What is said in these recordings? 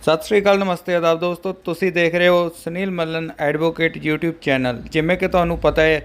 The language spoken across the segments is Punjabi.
ਸਤਿ ਸ਼੍ਰੀ ਅਕਾਲ, ਨਮਸਤੇ, ਆਦਾਬ ਦੋਸਤੋ। ਤੁਸੀਂ ਦੇਖ ਰਹੇ ਹੋ ਸੁਨੀਲ ਮੱਲਨ ਐਡਵੋਕੇਟ YouTube ਚੈਨਲ। ਜਿਵੇਂ ਕਿ ਤੁਹਾਨੂੰ ਪਤਾ ਹੈ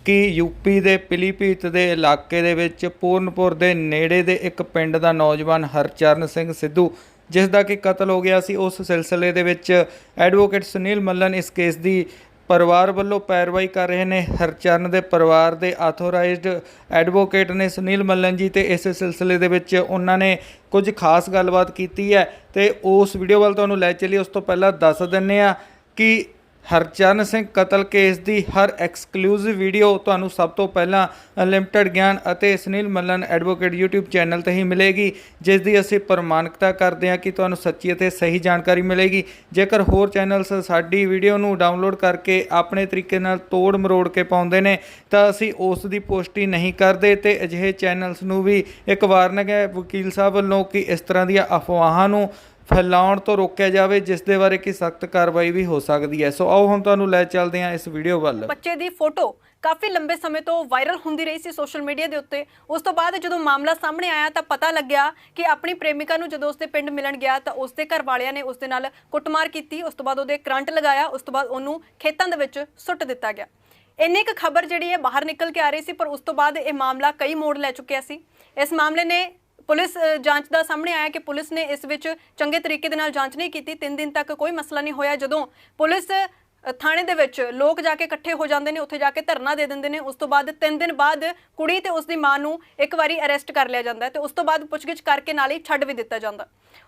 ਕਿ ਯੂਪੀ ਦੇ ਪਿਲੀਭੀਤ ਦੇ ਇਲਾਕੇ ਦੇ ਵਿੱਚ ਪੂਰਨਪੁਰ ਦੇ ਨੇੜੇ ਦੇ ਇੱਕ ਪਿੰਡ ਦਾ ਨੌਜਵਾਨ ਹਰਚਰਨ ਸਿੰਘ ਸਿੱਧੂ, ਜਿਸ ਦਾ ਕਿ ਕਤਲ ਹੋ ਗਿਆ ਸੀ, ਉਸ ਸਿਲਸਿਲੇ ਦੇ ਵਿੱਚ ਐਡਵੋਕੇਟ ਸੁਨੀਲ ਮੱਲਨ ਇਸ ਕੇਸ ਦੀ ਪਰਿਵਾਰ ਵੱਲੋਂ ਪੈਰਵਾਈ ਕਰ ਰਹੇ ਨੇ। ਹਰਚਰਨ ਦੇ ਪਰਿਵਾਰ ਦੇ ਆਥੋਰਾਈਜ਼ਡ ਐਡਵੋਕੇਟ ਨੇ ਸੁਨੀਲ ਮੱਲਨ ਜੀ, ਤੇ ਇਸ ਸਿਲਸਿਲੇ ਦੇ ਵਿੱਚ ਉਹਨਾਂ ਨੇ ਕੁਝ ਖਾਸ ਗੱਲਬਾਤ ਕੀਤੀ ਹੈ ਤੇ ਉਸ ਵੀਡੀਓ ਵੱਲ ਤੁਹਾਨੂੰ ਲੈ ਚੱਲੀਏ। ਉਸ ਤੋਂ ਪਹਿਲਾਂ ਦੱਸ ਦਿੰਦੇ ਹਾਂ ਕਿ ਹਰਚਰਨ ਸਿੰਘ ਕਤਲ ਕੇਸ ਦੀ ਹਰ ਐਕਸਕਲੂਸਿਵ ਵੀਡੀਓ ਤੁਹਾਨੂੰ ਸਭ ਤੋਂ ਪਹਿਲਾਂ ਅਨਲਿਮਟਿਡ ਗਿਆਨ ਅਤੇ ਸੁਨੀਲ ਮੱਲਨ ਐਡਵੋਕੇਟ YouTube ਚੈਨਲ 'ਤੇ ਹੀ ਮਿਲੇਗੀ, ਜਿਸ ਦੀ ਅਸੀਂ ਪ੍ਰਮਾਣਿਕਤਾ ਕਰਦੇ ਹਾਂ ਕਿ ਤੁਹਾਨੂੰ ਸੱਚੀ ਅਤੇ ਸਹੀ ਜਾਣਕਾਰੀ ਮਿਲੇਗੀ। ਜੇਕਰ ਹੋਰ ਚੈਨਲਸ ਸਾਡੀ ਵੀਡੀਓ ਨੂੰ ਡਾਊਨਲੋਡ ਕਰਕੇ ਆਪਣੇ ਤਰੀਕੇ ਨਾਲ ਤੋੜ ਮਰੋੜ ਕੇ ਪਾਉਂਦੇ ਨੇ ਤਾਂ ਅਸੀਂ ਉਸ ਦੀ ਪੁਸ਼ਟੀ ਨਹੀਂ ਕਰਦੇ, ਤੇ ਅਜਿਹੇ ਚੈਨਲਸ ਨੂੰ ਵੀ ਇੱਕ ਵਾਰਨਿੰਗ ਹੈ ਵਕੀਲ ਸਾਹਿਬ ਵੱਲੋਂ ਕਿ ਇਸ ਤਰ੍ਹਾਂ ਦੀਆਂ ਅਫਵਾਹਾਂ ਨੂੰ ਫੈਲਾਉਣ ਤੋਂ ਰੋਕਿਆ ਜਾਵੇ, ਜਿਸ ਦੇ ਬਾਰੇ ਕਿ ਸਖਤ ਕਾਰਵਾਈ ਵੀ ਹੋ ਸਕਦੀ ਹੈ। ਸੋ ਆਓ ਹੁਣ ਤੁਹਾਨੂੰ ਲੈ ਚੱਲਦੇ ਹਾਂ ਇਸ ਵੀਡੀਓ ਵੱਲ। ਬੱਚੇ ਦੀ ਫੋਟੋ ਕਾਫੀ ਲੰਬੇ ਸਮੇਂ ਤੋਂ ਵਾਇਰਲ ਹੁੰਦੀ ਰਹੀ ਸੀ ਸੋਸ਼ਲ ਮੀਡੀਆ ਦੇ ਉੱਤੇ। ਉਸ ਤੋਂ ਬਾਅਦ ਜਦੋਂ ਮਾਮਲਾ ਸਾਹਮਣੇ ਆਇਆ ਤਾਂ ਪਤਾ ਲੱਗਿਆ ਕਿ ਆਪਣੀ ਪ੍ਰੇਮਿਕਾ ਨੂੰ ਜਦੋਂ ਉਸਦੇ ਪਿੰਡ ਮਿਲਣ ਗਿਆ ਤਾਂ ਉਸਦੇ ਘਰ ਵਾਲਿਆਂ ਨੇ ਉਸਦੇ ਨਾਲ ਕੁੱਟਮਾਰ ਕੀਤੀ। ਉਸ ਤੋਂ ਬਾਅਦ ਉਹਦੇ ਕਰੰਟ ਲਗਾਇਆ। ਉਸ ਤੋਂ ਬਾਅਦ ਉਹਨੂੰ ਖੇਤਾਂ ਦੇ ਵਿੱਚ ਸੁੱਟ ਦਿੱਤਾ ਗਿਆ। ਇੰਨੀ ਕੁ ਖਬਰ ਜਿਹੜੀ ਹੈ ਬਾਹਰ ਨਿਕਲ ਕੇ ਆ ਰਹੀ ਸੀ, ਪਰ ਉਸ ਤੋਂ ਬਾਅਦ ਇਹ ਮਾਮਲਾ ਕਈ ਮੋੜ ਲੈ ਚੁੱਕਿਆ ਸੀ। ਇਸ ਮਾਮਲੇ ਨੇ ਪੁਲਿਸ ਜਾਂਚ ਦਾ ਸਾਹਮਣੇ ਆਇਆ ਕਿ ਪੁਲਿਸ ਨੇ ਇਸ ਵਿੱਚ ਚੰਗੇ ਤਰੀਕੇ ਦੇ ਨਾਲ ਜਾਂਚ ਨਹੀਂ ਕੀਤੀ। 3 ਦਿਨ ਤੱਕ ਕੋਈ ਮਸਲਾ ਨਹੀਂ ਹੋਇਆ। ਜਦੋਂ ਪੁਲਿਸ ਥਾਣੇ ਦੇ ਵਿੱਚ ਲੋਕ ਜਾ ਕੇ ਇਕੱਠੇ ਹੋ ਜਾਂਦੇ ਨੇ, ਉੱਥੇ ਜਾ ਕੇ ਧਰਨਾ ਦੇ ਦਿੰਦੇ ਨੇ। ਉਸ ਤੋਂ ਬਾਅਦ 3 ਦਿਨ ਬਾਅਦ ਕੁੜੀ ਤੇ ਉਸਦੀ ਮਾਂ ਨੂੰ ਇੱਕ ਵਾਰੀ ਅਰੈਸਟ ਕਰ ਲਿਆ ਜਾਂਦਾ ਤੇ ਉਸ ਤੋਂ ਬਾਅਦ ਪੁੱਛਗਿੱਛ ਕਰਕੇ ਨਾਲ ਹੀ ਛੱਡ ਵੀ ਦਿੱਤਾ ਜਾਂਦਾ।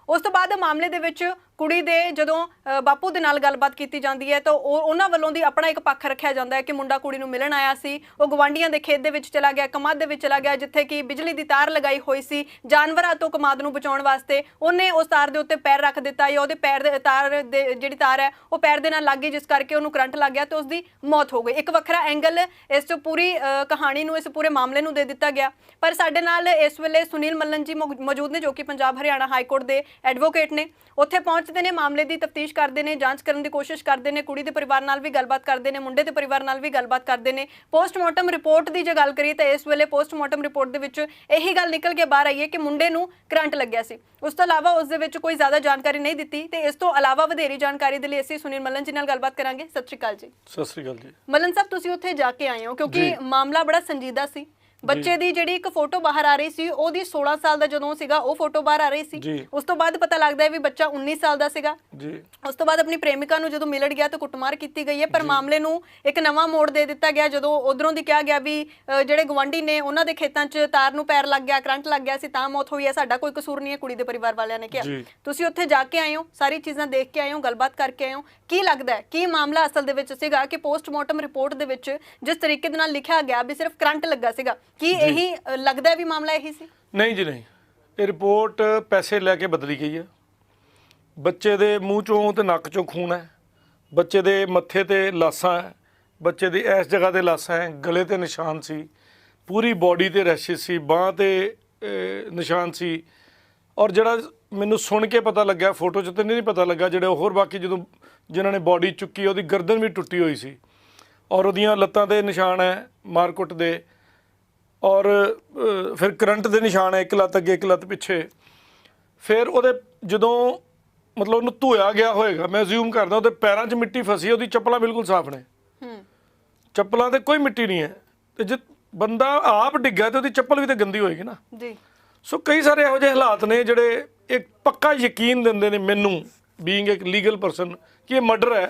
ਉਸ ਤੋਂ ਬਾਅਦ ਮਾਮਲੇ ਦੇ ਵਿੱਚ ਕੁੜੀ ਦੇ ਜਦੋਂ ਬਾਪੂ ਦੇ ਨਾਲ ਗੱਲਬਾਤ ਕੀਤੀ ਜਾਂਦੀ ਹੈ ਤਾਂ ਉਹਨਾਂ ਵੱਲੋਂ ਦੀ ਆਪਣਾ ਇੱਕ ਪੱਖ ਰੱਖਿਆ ਜਾਂਦਾ ਹੈ ਕਿ ਮੁੰਡਾ ਕੁੜੀ ਨੂੰ ਮਿਲਣ ਆਇਆ ਸੀ, ਉਹ ਗਵਾਂਢੀਆਂ ਦੇ ਖੇਤ ਦੇ ਵਿੱਚ ਚਲਾ ਗਿਆ, ਕਮਾਦ ਦੇ ਵਿੱਚ ਚਲਾ ਗਿਆ, ਜਿੱਥੇ ਕਿ ਬਿਜਲੀ ਦੀ ਤਾਰ ਲਗਾਈ ਹੋਈ ਸੀ ਜਾਨਵਰਾਂ ਤੋਂ ਕਮਾਦ ਨੂੰ ਬਚਾਉਣ ਵਾਸਤੇ। ਉਹਨੇ ਉਸ ਤਾਰ ਦੇ ਉੱਤੇ ਪੈਰ ਰੱਖ ਦਿੱਤਾ ਜਾਂ ਉਹਦੇ ਪੈਰ ਦੇ ਤਾਰ ਦੇ ਜਿਹੜੀ ਤਾਰ ਹੈ ਉਹ ਪੈਰ ਦੇ ਨਾਲ ਲੱਗ ਗਈ, ਜਿਸ ਕਰਕੇ ਉਹਨੂੰ ਕਰੰਟ ਲੱਗ ਗਿਆ ਤੇ ਉਸਦੀ ਮੌਤ ਹੋ ਗਈ। ਇੱਕ ਵੱਖਰਾ ਐਂਗਲ ਇਸ ਤੋਂ ਪੂਰੀ ਕਹਾਣੀ ਨੂੰ, ਇਸ ਪੂਰੇ ਮਾਮਲੇ ਨੂੰ ਦੇ ਦਿੱਤਾ ਗਿਆ। ਪਰ ਸਾਡੇ ਨਾਲ ਇਸ ਵੇਲੇ ਸੁਨੀਲ ਮੱਲਨ ਜੀ ਮੌਜੂਦ ਨੇ, ਜੋ ਕਿ ਪੰਜਾਬ ਹਰਿਆਣਾ ਹਾਈ ਕੋਰਟ ਦੇ ਐਡਵੋਕੇਟ ਨੇ। ਉੱਥੇ ਪਹੁੰਚਦੇ ਨੇ, ਮਾਮਲੇ ਦੀ ਤਫਤੀਸ਼ ਕਰਦੇ ਨੇ, ਜਾਂਚ ਕਰਨ ਦੀ ਕੋਸ਼ਿਸ਼ ਕਰਦੇ ਨੇ, ਕੁੜੀ ਦੇ ਪਰਿਵਾਰ ਨਾਲ ਵੀ ਗੱਲਬਾਤ ਕਰਦੇ ਨੇ, ਮੁੰਡੇ ਦੇ ਪਰਿਵਾਰ ਨਾਲ ਵੀ ਗੱਲਬਾਤ ਕਰਦੇ ਨੇ। ਪੋਸਟਮਾਰਟਮ ਰਿਪੋਰਟ ਦੀ ਜੇ ਗੱਲ ਕਰੀਏ ਤਾਂ ਇਸ ਵੇਲੇ ਪੋਸਟਮਾਰਟਮ ਰਿਪੋਰਟ ਦੇ ਵਿੱਚ ਇਹੀ ਗੱਲ ਨਿਕਲ ਕੇ ਬਾਹਰ ਆਈ ਹੈ ਕਿ ਮੁੰਡੇ ਨੂੰ ਕਰੰਟ ਲੱਗਿਆ ਸੀ। ਉਸ ਤੋਂ ਇਲਾਵਾ ਉਸ ਦੇ ਵਿੱਚ ਕੋਈ ਜ਼ਿਆਦਾ ਜਾਣਕਾਰੀ ਨਹੀਂ ਦਿੱਤੀ। ਤੇ ਇਸ ਤੋਂ ਇਲਾਵਾ ਵਧੇਰੀ ਜਾਣਕਾਰੀ ਦੇ ਲਈ ਅਸੀਂ ਸੁਨੀਲ ਮੱਲਨ ਜੀ ਨਾਲ ਗੱਲਬਾਤ ਕਰਾਂਗੇ। ਸਤਿ ਸ਼੍ਰੀ ਅਕਾਲ ਜੀ। ਸਤਿ ਸ੍ਰੀ ਅਕਾਲ ਜੀ। ਮੱਲਨ ਸਾਹਿਬ, ਤੁਸੀਂ ਉੱਥੇ ਜਾ ਕੇ ਆਏ ਹੋ ਕਿਉਂਕਿ ਮਾਮਲਾ ਬੜਾ ਸੰਜੀਦਾ ਸੀ। ਬੱਚੇ ਦੀ ਜਿਹੜੀ ਇੱਕ ਫੋਟੋ ਬਾਹਰ ਆ ਰਹੀ ਸੀ, ਉਹਦੀ 16 ਸਾਲ ਦਾ ਜਦੋਂ ਸੀਗਾ ਉਹ ਫੋਟੋ ਬਾਹਰ ਆ ਰਹੀ ਸੀ। ਉਸ ਤੋਂ ਬਾਅਦ ਪਤਾ ਲੱਗਦਾ ਹੈ ਵੀ ਬੱਚਾ 19 ਸਾਲ ਦਾ ਸੀਗਾ ਜੀ। ਉਸ ਤੋਂ ਬਾਅਦ ਆਪਣੀ ਪ੍ਰੇਮਿਕਾ ਨੂੰ ਜਦੋਂ ਮਿਲਣ ਗਿਆ ਤਾਂ ਕੁੱਟਮਾਰ ਕੀਤੀ ਗਈ ਹੈ। ਪਰ ਮਾਮਲੇ ਨੂੰ ਇੱਕ ਨਵਾਂ ਮੋੜ ਦੇ ਦਿੱਤਾ ਗਿਆ ਜਦੋਂ ਉਧਰੋਂ ਦੀ ਕਿਹਾ ਗਿਆ ਵੀ ਜਿਹੜੇ ਗਵਾਂਢੀ ਨੇ ਉਹਨਾਂ ਦੇ ਖੇਤਾਂ 'ਚ ਤਾਰ ਨੂੰ ਪੈਰ ਲੱਗ ਗਿਆ, ਕਰੰਟ ਲੱਗ ਗਿਆ ਸੀ ਤਾਂ ਮੌਤ ਹੋਈ ਹੈ, ਸਾਡਾ ਕੋਈ ਕਸੂਰ ਨਹੀਂ ਹੈ, ਕੁੜੀ ਦੇ ਪਰਿਵਾਰ ਵਾਲਿਆਂ ਨੇ ਕਿਹਾ। ਤੁਸੀਂ ਉੱਥੇ ਜਾ ਕੇ ਆਏ ਹੋ, ਸਾਰੀ ਚੀਜ਼ਾਂ ਦੇਖ ਕੇ ਆਏ ਹੋ, ਗੱਲਬਾਤ ਕਰਕੇ ਆਏ ਹੋ। ਕੀ ਲੱਗਦਾ ਹੈ ਕੀ ਮਾਮਲਾ ਅਸਲ ਦੇ ਵਿੱਚ ਸੀਗਾ ਕਿ ਪੋਸਟਮਾਰਟਮ ਰਿਪੋਰਟ ਦੇ ਵਿੱਚ ਜਿਸ ਤਰੀਕੇ ਦੇ ਨਾਲ ਲਿਖਿਆ ਗਿਆ ਵੀ ਸਿਰਫ ਕਰੰਟ ਲੱਗਾ ਸੀਗਾ, ਕੀ ਇਹੀ ਲੱਗਦਾ ਵੀ ਮਾਮਲਾ ਇਹੀ ਸੀ? ਨਹੀਂ ਜੀ, ਨਹੀਂ। ਇਹ ਰਿਪੋਰਟ ਪੈਸੇ ਲੈ ਕੇ ਬਦਲੀ ਗਈ ਹੈ। ਬੱਚੇ ਦੇ ਮੂੰਹ ਚੋਂ ਤੇ ਨੱਕ ਚੋਂ ਖੂਨ ਹੈ, ਬੱਚੇ ਦੇ ਮੱਥੇ ਤੇ ਲਾਸਾਂ ਹੈ, ਬੱਚੇ ਦੀ ਇਸ ਜਗ੍ਹਾ ਤੇ ਲਾਸਾਂ ਹੈ, ਗਲੇ ਤੇ ਨਿਸ਼ਾਨ ਸੀ, ਪੂਰੀ ਬੋਡੀ ਤੇ ਰੈਸ਼ਿਸ ਸੀ, ਬਾਂਹ ਤੇ ਨਿਸ਼ਾਨ ਸੀ। ਔਰ ਜਿਹੜਾ ਮੈਨੂੰ ਸੁਣ ਕੇ ਪਤਾ ਲੱਗਾ, ਫੋਟੋ 'ਚ ਤਾਂ ਨਹੀਂ ਪਤਾ ਲੱਗਾ, ਜਿਹੜੇ ਹੋਰ ਬਾਕੀ ਜਦੋਂ ਜਿਨ੍ਹਾਂ ਨੇ ਬੋਡੀ ਚੁੱਕੀ ਉਹਦੀ ਗਰਦਨ ਵੀ ਟੁੱਟੀ ਹੋਈ ਸੀ ਔਰ ਉਹਦੀਆਂ ਲੱਤਾਂ 'ਤੇ ਨਿਸ਼ਾਨ ਹੈ ਮਾਰਕੁੱਟ ਦੇ, ਔਰ ਫਿਰ ਕਰੰਟ ਦੇ ਨਿਸ਼ਾਨ ਹੈ, ਇੱਕ ਲੱਤ ਅੱਗੇ ਇੱਕ ਲੱਤ ਪਿੱਛੇ। ਫਿਰ ਉਹਦੇ ਜਦੋਂ ਮਤਲਬ ਉਹਨੂੰ ਧੋਇਆ ਗਿਆ ਹੋਏਗਾ, ਮੈਂ ਅਸਿਊਮ ਕਰਦਾ ਉਹਦੇ ਪੈਰਾਂ 'ਚ ਮਿੱਟੀ ਫਸੀ, ਉਹਦੀ ਚੱਪਲਾਂ ਬਿਲਕੁਲ ਸਾਫ਼ ਨੇ, ਚੱਪਲਾਂ 'ਤੇ ਕੋਈ ਮਿੱਟੀ ਨਹੀਂ ਹੈ। ਅਤੇ ਜੇ ਬੰਦਾ ਆਪ ਡਿੱਗਾ ਤਾਂ ਉਹਦੀ ਚੱਪਲ ਵੀ ਤਾਂ ਗੰਦੀ ਹੋਏਗੀ ਨਾ ਜੀ। ਸੋ ਕਈ ਸਾਰੇ ਇਹੋ ਜਿਹੇ ਹਾਲਾਤ ਨੇ ਜਿਹੜੇ ਇੱਕ ਪੱਕਾ ਯਕੀਨ ਦਿੰਦੇ ਨੇ ਮੈਨੂੰ, ਬੀਇੰਗ ਇੱਕ ਲੀਗਲ ਪਰਸਨ, ਕਿ ਇਹ ਮਰਡਰ ਹੈ।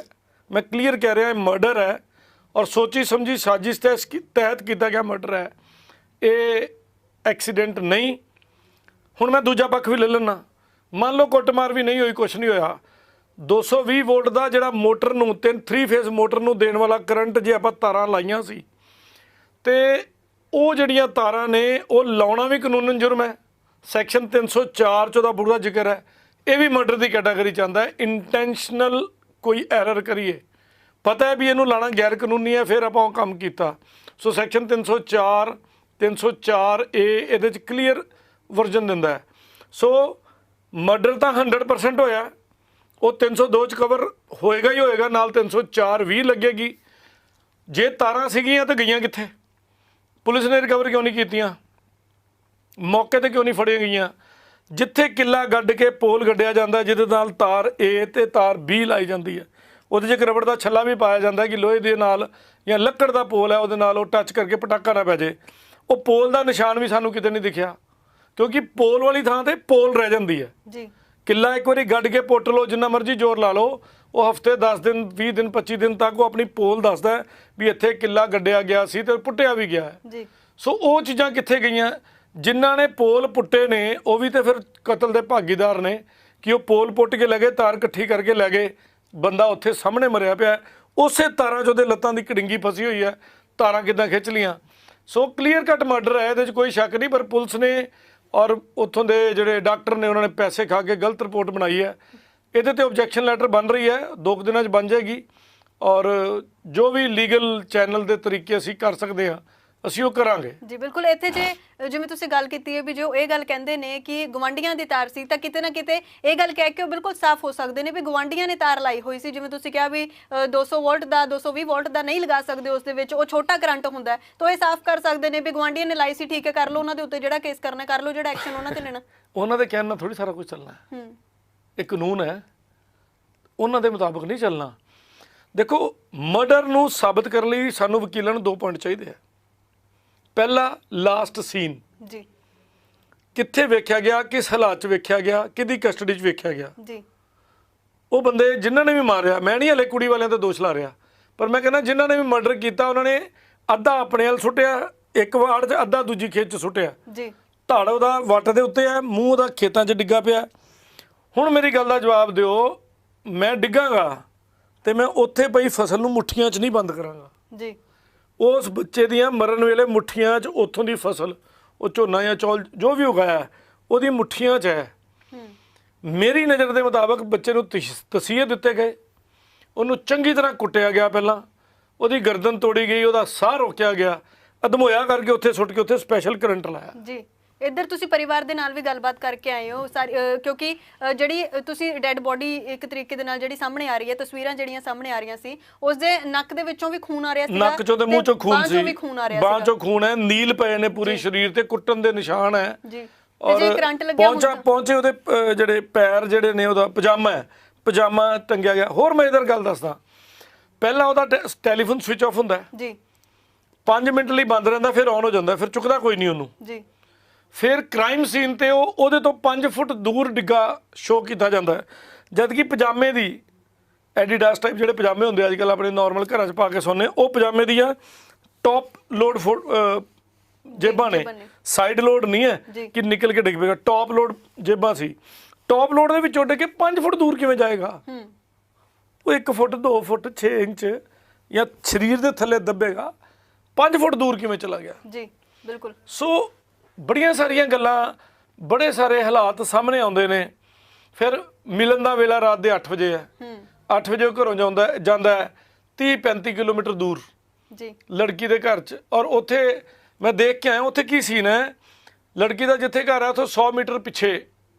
ਮੈਂ ਕਲੀਅਰ ਕਹਿ ਰਿਹਾ, ਇਹ ਮਰਡਰ ਹੈ ਔਰ ਸੋਚੀ ਸਮਝੀ ਸਾਜ਼ਿਸ਼ ਤਹਿਤ ਕੀਤਾ ਗਿਆ ਮਰਡਰ ਹੈ, ਇਹ ਐਕਸੀਡੈਂਟ ਨਹੀਂ। ਹੁਣ ਮੈਂ ਦੂਜਾ ਪੱਖ ਵੀ ਲੈ ਲੈਣਾ, ਮੰਨ ਲਓ ਕੁੱਟਮਾਰ ਵੀ ਨਹੀਂ ਹੋਈ, ਕੁਛ ਨਹੀਂ ਹੋਇਆ, 220 ਵੋਲਟ ਦਾ ਜਿਹੜਾ ਮੋਟਰ ਨੂੰ 3 ਫੇਜ਼ ਮੋਟਰ ਨੂੰ ਦੇਣ ਵਾਲਾ ਕਰੰਟ ਜੇ ਆਪਾਂ ਤਾਰਾਂ ਲਾਈਆਂ ਸੀ ਅਤੇ ਉਹ ਜਿਹੜੀਆਂ ਤਾਰਾਂ ਨੇ ਉਹ ਲਾਉਣਾ ਵੀ ਕਾਨੂੰਨਨ ਜੁਰਮ ਹੈ। ਸੈਕਸ਼ਨ 304 'ਚ ਉਹਦਾ ਪੂਰਾ ਜ਼ਿਕਰ ਹੈ। ਇਹ ਵੀ ਮਰਡਰ ਦੀ ਕੈਟਾਗਰੀ 'ਚ ਆਉਂਦਾ ਹੈ। ਇੰਟੈਂਸ਼ਨਲ ਕੋਈ ਐਰਰ ਕਰੀਏ, ਪਤਾ ਹੈ ਵੀ ਇਹਨੂੰ ਲਾਣਾ ਗੈਰ ਕਾਨੂੰਨੀ ਹੈ, ਫਿਰ ਆਪਾਂ ਉਹ ਕੰਮ ਕੀਤਾ। ਸੋ ਸੈਕਸ਼ਨ 304A ਇਹਦੇ 'ਚ ਕਲੀਅਰ ਵਰਜਨ ਦਿੰਦਾ ਹੈ। ਸੋ ਮਰਡਰ ਤਾਂ 100% ਹੋਇਆ, ਉਹ 302 'ਚ ਕਵਰ ਹੋਏਗਾ ਹੀ ਹੋਏਗਾ, ਨਾਲ 304 ਵੀ ਲੱਗੇਗੀ। ਜੇ ਤਾਰਾਂ ਸੀਗੀਆਂ ਤਾਂ ਗਈਆਂ ਕਿੱਥੇ? ਪੁਲਿਸ ਨੇ ਰਿਕਵਰ ਕਿਉਂ ਨਹੀਂ ਕੀਤੀਆਂ? ਮੌਕੇ 'ਤੇ ਕਿਉਂ ਨਹੀਂ ਫੜੀਆਂ ਗਈਆਂ? ਜਿੱਥੇ ਕਿੱਲਾ ਗੱਡ ਕੇ ਪੋਲ ਗੱਡਿਆ ਜਾਂਦਾ, ਜਿਹਦੇ ਨਾਲ ਤਾਰ A ਤੇ ਤਾਰ B ਲਾਈ ਜਾਂਦੀ ਹੈ, ਉਹਦੇ 'ਚ ਇੱਕ ਰਬੜ ਦਾ ਛੱਲਾ ਵੀ ਪਾਇਆ ਜਾਂਦਾ ਕਿ ਲੋਹੇ ਦੇ ਨਾਲ ਜਾਂ ਲੱਕੜ ਦਾ ਪੋਲ ਹੈ ਉਹਦੇ ਨਾਲ ਉਹ ਟੱਚ ਕਰਕੇ ਪਟਾਕਾ ਨਾ ਪੈ ਜੇ। ਉਹ ਪੋਲ ਦਾ ਨਿਸ਼ਾਨ ਵੀ ਸਾਨੂੰ ਕਿਤੇ ਨਹੀਂ ਦਿਖਿਆ, ਕਿਉਂਕਿ ਪੋਲ ਵਾਲੀ ਥਾਂ ਤੇ ਪੋਲ ਰਹਿ ਜਾਂਦੀ ਹੈ ਜੀ। ਕਿੱਲਾ ਇੱਕ ਵਾਰੀ ਗੱਡ ਕੇ ਪੁੱਟ ਲਓ, ਜਿੰਨਾ ਮਰਜ਼ੀ ਜ਼ੋਰ ਲਾ ਲਓ, ਉਹ ਹਫਤੇ 10 ਦਿਨ 20 ਦਿਨ 25 ਦਿਨ ਤੱਕ ਉਹ ਆਪਣੀ ਪੋਲ ਦੱਸਦਾ ਹੈ ਵੀ ਇੱਥੇ ਕਿੱਲਾ ਗੱਡਿਆ ਗਿਆ ਸੀ ਤੇ ਪੁੱਟਿਆ ਵੀ ਗਿਆ ਹੈ। ਜੀ। ਸੋ ਉਹ ਚੀਜ਼ਾਂ ਕਿੱਥੇ ਗਈਆਂ? ਜਿਨ੍ਹਾਂ ਨੇ ਪੋਲ ਪੁੱਟੇ ਨੇ ਉਹ ਵੀ ਤੇ ਫਿਰ ਕਤਲ ਦੇ ਭਾਗੀਦਾਰ ਨੇ ਕਿ ਉਹ ਪੋਲ ਪੁੱਟ ਕੇ ਲੈ ਗਏ, ਤਾਰ ਇਕੱਠੀ ਕਰਕੇ ਲੈ ਗਏ, ਬੰਦਾ ਉੱਥੇ ਸਾਹਮਣੇ ਮਰਿਆ ਪਿਆ, ਉਸੇ ਤਾਰਾਂ 'ਚ ਉਹਦੇ ਲੱਤਾਂ ਦੀ ਕੜਿੰਗੀ ਫਸੀ ਹੋਈ ਹੈ, ਤਾਰਾਂ ਕਿੱਦਾਂ ਖਿੱਚ ਲੀਆਂ। ਸੋ ਕਲੀਅਰ ਕੱਟ ਮਰਡਰ ਹੈ, ਇਹਦੇ 'ਚ ਕੋਈ ਸ਼ੱਕ ਨਹੀਂ। ਪਰ ਪੁਲਿਸ ਨੇ ਔਰ ਉੱਥੋਂ ਦੇ ਜਿਹੜੇ ਡਾਕਟਰ ਨੇ ਉਹਨਾਂ ਨੇ ਪੈਸੇ ਖਾ ਕੇ ਗਲਤ ਰਿਪੋਰਟ ਬਣਾਈ ਹੈ। ਇਹਦੇ ਤੇ ਆਬਜੈਕਸ਼ਨ ਲੈਟਰ ਬਣ ਰਹੀ ਹੈ, 2 ਦਿਨਾਂ 'ਚ ਬਣ ਜਾਏਗੀ ਔਰ ਜੋ ਵੀ ਲੀਗਲ ਚੈਨਲ ਦੇ ਤਰੀਕੇ ਅਸੀਂ ਕਰ ਸਕਦੇ ਹਾਂ ਅਸੀਂ ਉਹ ਕਰਾਂਗੇ। ਜੀ ਬਿਲਕੁਲ। ਇੱਥੇ ਜੇ ਜਿਵੇਂ ਤੁਸੀਂ ਗੱਲ ਕੀਤੀ ਹੈ ਵੀ ਜੋ ਇਹ ਗੱਲ ਕਹਿੰਦੇ ਨੇ ਕਿ ਗਵਾਂਢੀਆਂ ਦੀ ਤਾਰ ਸੀ, ਤਾਂ ਕਿਤੇ ਨਾ ਕਿਤੇ ਇਹ ਗੱਲ ਕਹਿ ਕੇ ਉਹ ਬਿਲਕੁਲ ਸਾਫ਼ ਹੋ ਸਕਦੇ ਨੇ ਵੀ ਗਵਾਂਢੀਆਂ ਨੇ ਤਾਰ ਲਾਈ ਹੋਈ ਸੀ। ਜਿਵੇਂ ਤੁਸੀਂ ਕਿਹਾ ਵੀ 200 ਵੋਲਟ ਦਾ 220 ਵੋਲਟ ਦਾ ਨਹੀਂ ਲਗਾ ਸਕਦੇ, ਉਸ ਦੇ ਵਿੱਚ ਉਹ ਛੋਟਾ ਕਰੰਟ ਹੁੰਦਾ ਹੈ, ਤਾਂ ਇਹ ਸਾਫ਼ ਕਰ ਸਕਦੇ ਨੇ ਵੀ ਗਵਾਂਢੀਆਂ ਨੇ ਲਾਈ ਸੀ, ਠੀਕ ਹੈ, ਕਰ ਲਓ ਉਹਨਾਂ ਦੇ ਉੱਤੇ ਜਿਹੜਾ ਕੇਸ ਕਰਨਾ ਕਰ ਲਓ, ਜਿਹੜਾ ਐਕਸ਼ਨ ਉਹਨਾਂ ਤੇ ਲੈਣਾ। ਉਹਨਾਂ ਦੇ ਕਹਿਣ ਨਾਲ ਥੋੜੀ ਸਾਰਾ ਕੁਝ ਚੱਲਣਾ ਹੈ, ਇਹ ਕਾਨੂੰਨ ਹੈ, ਉਹਨਾਂ ਦੇ ਮੁਤਾਬਕ ਨਹੀਂ ਚੱਲਣਾ। ਦੇਖੋ, ਮਰਡਰ ਨੂੰ ਸਾਬਤ ਕਰਨ ਲਈ ਸਾਨੂੰ ਵਕੀਲਾਂ ਨੂੰ 2 ਪੁਆਇੰਟ ਚਾਹੀਦੇ ਆ। ਪਹਿਲਾ, ਲਾਸਟ ਸੀਨ ਜੀ, ਕਿੱਥੇ ਵੇਖਿਆ ਗਿਆ, ਕਿਸ ਹਾਲਾਤ 'ਚ ਵੇਖਿਆ ਗਿਆ, ਕਿਹਦੀ ਕਸਟਡੀ 'ਚ ਵੇਖਿਆ ਗਿਆ। ਜੀ। ਉਹ ਬੰਦੇ ਜਿਨ੍ਹਾਂ ਨੇ ਵੀ ਮਾਰਿਆ, ਮੈਂ ਨਹੀਂ ਹਲੇ ਕੁੜੀ ਵਾਲਿਆਂ ਤੇ ਦੋਸ਼ ਲਾ ਰਿਹਾ, ਪਰ ਮੈਂ ਕਹਿੰਦਾ ਜਿਨ੍ਹਾਂ ਨੇ ਵੀ ਮਰਡਰ ਕੀਤਾ ਉਹਨਾਂ ਨੇ ਅੱਧਾ ਆਪਣੇ ਵੱਲ ਸੁੱਟਿਆ ਇੱਕ ਵਾੜ 'ਚ, ਅੱਧਾ ਦੂਜੀ ਖੇਤ 'ਚ ਸੁੱਟਿਆ। ਜੀ। ਧੜ ਉਹਦਾ ਵੱਟ ਦੇ ਉੱਤੇ ਹੈ, ਮੂੰਹ ਉਹਦਾ ਖੇਤਾਂ 'ਚ ਡਿੱਗਾ ਪਿਆ। ਹੁਣ ਮੇਰੀ ਗੱਲ ਦਾ ਜਵਾਬ ਦਿਓ, ਮੈਂ ਡਿੱਗਾਂਗਾ ਤੇ ਮੈਂ ਉੱਥੇ ਪਈ ਫਸਲ ਨੂੰ ਮੁੱਠੀਆਂ 'ਚ ਨਹੀਂ ਬੰਦ ਕਰਾਂਗਾ। ਜੀ। ਉਸ ਬੱਚੇ ਦੀਆਂ ਮਰਨ ਵੇਲੇ ਮੁੱਠੀਆਂ 'ਚ ਉੱਥੋਂ ਦੀ ਫਸਲ, ਉਹ ਝੋਨਾ ਜਾਂ ਚੌਲ ਜੋ ਵੀ ਉਗਾਇਆ ਉਹਦੀ ਮੁੱਠੀਆਂ 'ਚ ਹੈ। ਮੇਰੀ ਨਜ਼ਰ ਦੇ ਮੁਤਾਬਕ ਬੱਚੇ ਨੂੰ ਤਸੀਹੇ ਦਿੱਤੇ ਗਏ, ਉਹਨੂੰ ਚੰਗੀ ਤਰ੍ਹਾਂ ਕੁੱਟਿਆ ਗਿਆ, ਪਹਿਲਾਂ ਉਹਦੀ ਗਰਦਨ ਤੋੜੀ ਗਈ, ਉਹਦਾ ਸਾਹ ਰੋਕਿਆ ਗਿਆ, ਅਧਮੋਇਆ ਕਰਕੇ ਉੱਥੇ ਸੁੱਟ ਕੇ ਉੱਥੇ ਸਪੈਸ਼ਲ ਕਰੰਟ ਲਾਇਆ। ਜੀ। ਇੱਧਰ ਤੁਸੀਂ ਪਰਿਵਾਰ ਦੇ ਨਾਲ ਵੀ ਗੱਲਬਾਤ ਕਰਕੇ ਆਏ ਹੋ ਸਾਰੀ, ਕਿਉਂਕਿ ਜਿਹੜੀ ਤੁਸੀਂ ਡੈੱਡ ਬੋਡੀ ਇੱਕ ਤਰੀਕੇ ਦੇ ਨਾਲ ਜਿਹੜੀ ਸਾਹਮਣੇ ਆ ਰਹੀ ਹੈ, ਤਸਵੀਰਾਂ ਜਿਹੜੀਆਂ ਸਾਹਮਣੇ ਆ ਰਹੀਆਂ ਸੀ, ਉਸ ਦੇ ਨੱਕ ਦੇ ਵਿੱਚੋਂ ਵੀ ਖੂਨ ਆ ਰਿਹਾ ਸੀ, ਨੱਕ 'ਚੋਂ ਤੇ ਮੂੰਹ 'ਚੋਂ ਖੂਨ ਸੀ, ਬਾਂਹ 'ਚੋਂ ਖੂਨ ਹੈ, ਨੀਲ ਪਏ ਨੇ ਪੂਰੀ ਸਰੀਰ ਤੇ, ਕੁੱਟਣ ਦੇ ਨਿਸ਼ਾਨ ਹੈ। ਜੀ। ਔਰ ਪਹੁੰਚੇ ਉਹਦੇ ਜਿਹੜੇ ਪੈਰ ਜਿਹੜੇ ਨੇ, ਉਹਦਾ ਪਜਾਮਾ ਟੰਗਿਆ ਗਿਆ। ਹੋਰ ਮੈਂ ਇਧਰ ਗੱਲ ਦੱਸਦਾ, ਪਹਿਲਾਂ ਉਹਦਾ ਟੈਲੀਫੋਨ ਸਵਿਚ ਆਫ ਹੁੰਦਾ ਜੀ, 5 ਮਿੰਟ ਲਈ ਬੰਦ ਰਹਿੰਦਾ, ਫਿਰ ਆਨ ਹੋ ਜਾਂਦਾ, ਫਿਰ ਚੁੱਕਦਾ ਕੋਈ ਨਹੀਂ ਉਹਨੂੰ। ਜੀ। ਫਿਰ ਕ੍ਰਾਈਮ ਸੀਨ ਤੇ ਉਹਦੇ ਤੋਂ 5 ਫੁੱਟ ਦੂਰ ਡਿੱਗਾ ਸ਼ੋਅ ਕੀਤਾ ਜਾਂਦਾ ਹੈ, ਜਦ ਕਿ ਪਜਾਮੇ ਦੀ ਐਡੀਡਾਸ ਟਾਈਪ ਜਿਹੜੇ ਪਜਾਮੇ ਹੁੰਦੇ ਅੱਜ ਕੱਲ੍ਹ ਆਪਣੇ ਨਾਰਮਲ ਘਰਾਂ 'ਚ ਪਾ ਕੇ ਸੌਂਦੇ, ਉਹ ਪਜਾਮੇ ਦੀਆਂ ਟੌਪ ਲੋਡ ਜੇਬਾਂ ਨੇ, ਸਾਈਡ ਲੋਡ ਨਹੀਂ ਹੈ ਕਿ ਨਿਕਲ ਕੇ ਡਿੱਗ ਪਏਗਾ, ਟੌਪ ਲੋਡ ਜੇਬਾਂ ਸੀ। ਟੌਪ ਲੋਡ ਦੇ ਵਿੱਚੋਂ ਡਿੱਗ ਕੇ 5 ਫੁੱਟ ਦੂਰ ਕਿਵੇਂ ਜਾਏਗਾ? ਉਹ 1 ਫੁੱਟ 2 ਫੁੱਟ 6 ਇੰਚ ਜਾਂ ਸਰੀਰ ਦੇ ਥੱਲੇ ਦੱਬੇਗਾ, 5 ਫੁੱਟ ਦੂਰ ਕਿਵੇਂ ਚਲਾ ਗਿਆ? ਜੀ ਬਿਲਕੁਲ। ਸੋ ਬੜੀਆਂ ਸਾਰੀਆਂ ਗੱਲਾਂ, ਬੜੇ ਸਾਰੇ ਹਾਲਾਤ ਸਾਹਮਣੇ ਆਉਂਦੇ ਨੇ। ਫਿਰ ਮਿਲਣ ਦਾ ਵੇਲਾ ਰਾਤ ਦੇ 8 ਵਜੇ ਹੈ, 8 ਵਜੇ ਉਹ ਘਰੋਂ ਜਾਂਦਾ ਹੈ 30-35 ਕਿਲੋਮੀਟਰ ਦੂਰ ਜੀ ਲੜਕੀ ਦੇ ਘਰ 'ਚ। ਔਰ ਉੱਥੇ ਮੈਂ ਦੇਖ ਕੇ ਆਇਆ, ਉੱਥੇ ਕੀ ਸੀਨ ਹੈ, ਲੜਕੀ ਦਾ ਜਿੱਥੇ ਘਰ ਹੈ ਉੱਥੋਂ 100 ਮੀਟਰ ਪਿੱਛੇ